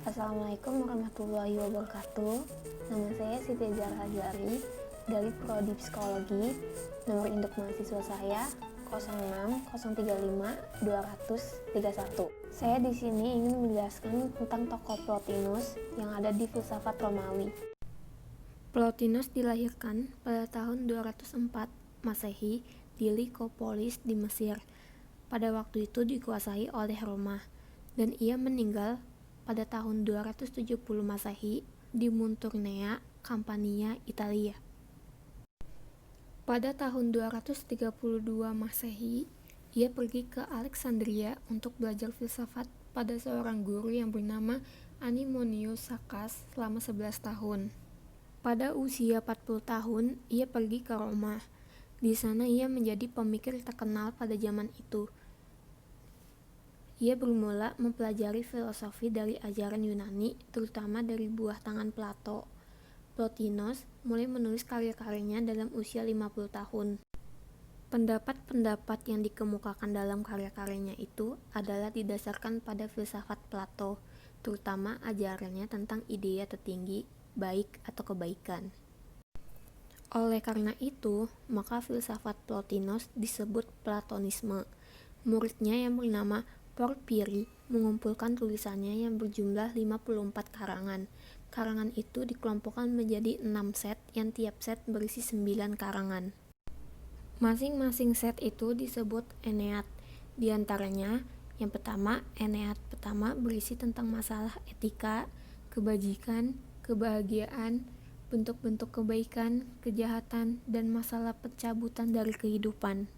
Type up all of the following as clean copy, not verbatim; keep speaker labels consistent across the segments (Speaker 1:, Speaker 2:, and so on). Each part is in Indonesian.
Speaker 1: Assalamualaikum warahmatullahi wabarakatuh. Nama saya Siti Zahra Hajari dari Prodi Psikologi. Nomor induk mahasiswa saya 06035 231. Saya di sini ingin menjelaskan tentang tokoh Plotinus yang ada di filsafat Romawi. Plotinus dilahirkan pada tahun 204 Masehi di Lycopolis di Mesir. Pada waktu itu dikuasai oleh Roma, dan ia meninggal pada tahun 270 Masehi di Munturnea, Campania, Italia. Pada tahun 232 Masehi, ia pergi ke Alexandria untuk belajar filsafat pada seorang guru yang bernama Antimonius Saccas selama 11 tahun. Pada usia 40 tahun, ia pergi ke Roma. Di sana ia menjadi pemikir terkenal pada zaman itu. Ia bermula mempelajari filosofi dari ajaran Yunani, terutama dari buah tangan Plato. Plotinus mulai menulis karya-karyanya dalam usia 50 tahun. Pendapat-pendapat yang dikemukakan dalam karya-karyanya itu adalah didasarkan pada filsafat Plato, terutama ajarannya tentang idea tertinggi, baik atau kebaikan. Oleh karena itu, maka filsafat Plotinus disebut Platonisme. Muridnya yang bernama Porphyry mengumpulkan tulisannya yang berjumlah 54 karangan. Karangan itu dikelompokkan menjadi 6 set yang tiap set berisi 9 karangan. Masing-masing set itu disebut Aeneid. Di antaranya, yang pertama, Aeneid pertama berisi tentang masalah etika, kebajikan, kebahagiaan, bentuk-bentuk kebaikan, kejahatan, dan masalah pencabutan dari kehidupan.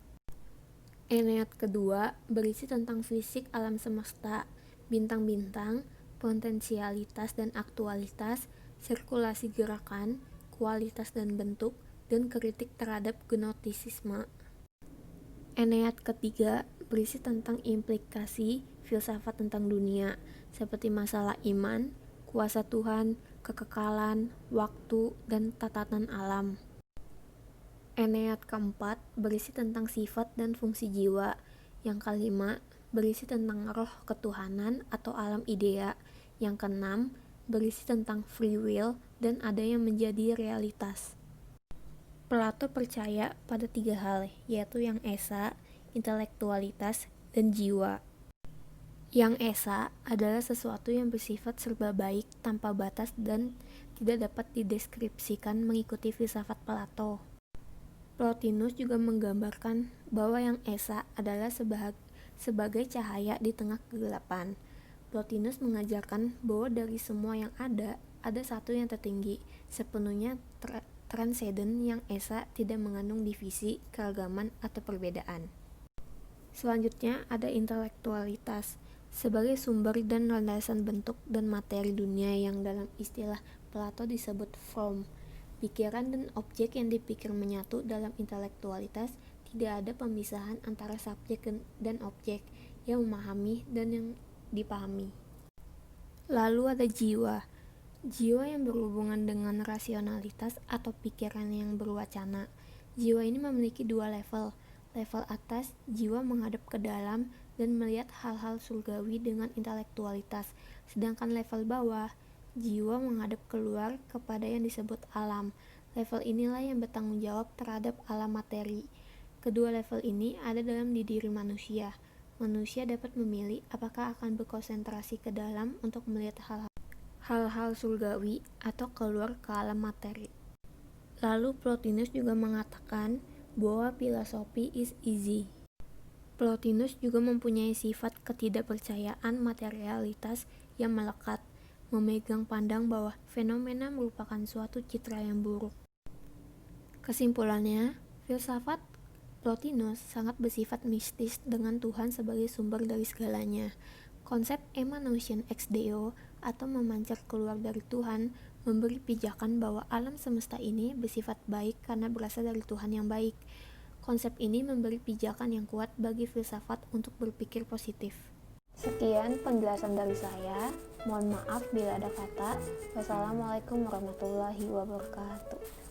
Speaker 1: Aeneid kedua berisi tentang fisik alam semesta, bintang-bintang, potensialitas dan aktualitas, sirkulasi gerakan, kualitas dan bentuk, dan kritik terhadap gnostisisme. Aeneid ketiga berisi tentang implikasi filsafat tentang dunia, seperti masalah iman, kuasa Tuhan, kekekalan, waktu, dan tatanan alam. Aeneid keempat berisi tentang sifat dan fungsi jiwa. Yang kelima berisi tentang roh ketuhanan atau alam idea. Yang keenam berisi tentang free will dan ada yang menjadi realitas. Plato percaya pada 3 hal, yaitu yang esa, intelektualitas, dan jiwa. Yang esa adalah sesuatu yang bersifat serba baik, tanpa batas, dan tidak dapat dideskripsikan mengikuti filsafat Plato. Plotinus juga menggambarkan bahwa yang esa adalah sebagai cahaya di tengah kegelapan. Plotinus mengajarkan bahwa dari semua yang ada satu yang tertinggi, sepenuhnya transenden. Yang esa tidak mengandung divisi, keragaman, atau perbedaan. Selanjutnya ada intelektualitas, sebagai sumber dan landasan bentuk dan materi dunia yang dalam istilah Plato disebut form. Pikiran dan objek yang dipikir menyatu dalam intelektualitas. Tidak ada pemisahan antara subjek dan objek, yang memahami dan yang dipahami. Lalu ada jiwa. Jiwa yang berhubungan dengan rasionalitas atau pikiran yang berwacana. Jiwa ini memiliki 2 level. Level atas, jiwa menghadap ke dalam dan melihat hal-hal surgawi dengan intelektualitas. Sedangkan level bawah, jiwa menghadap keluar kepada yang disebut alam. Level inilah yang bertanggung jawab terhadap alam materi. Kedua level ini ada dalam diri manusia. Manusia dapat memilih apakah akan berkonsentrasi ke dalam untuk melihat hal-hal surgawi atau keluar ke alam materi. Lalu Plotinus juga mengatakan bahwa filosofi is easy. Plotinus juga mempunyai sifat ketidakpercayaan materialitas yang melekat, memegang pandang bahwa fenomena merupakan suatu citra yang buruk. Kesimpulannya, filsafat Plotinus sangat bersifat mistis dengan Tuhan sebagai sumber dari segalanya. Konsep emanation ex Deo atau memancar keluar dari Tuhan memberi pijakan bahwa alam semesta ini bersifat baik karena berasal dari Tuhan yang baik. Konsep ini memberi pijakan yang kuat bagi filsafat untuk berpikir positif. Sekian penjelasan dari saya. Mohon maaf bila ada kata. Wassalamualaikum warahmatullahi wabarakatuh.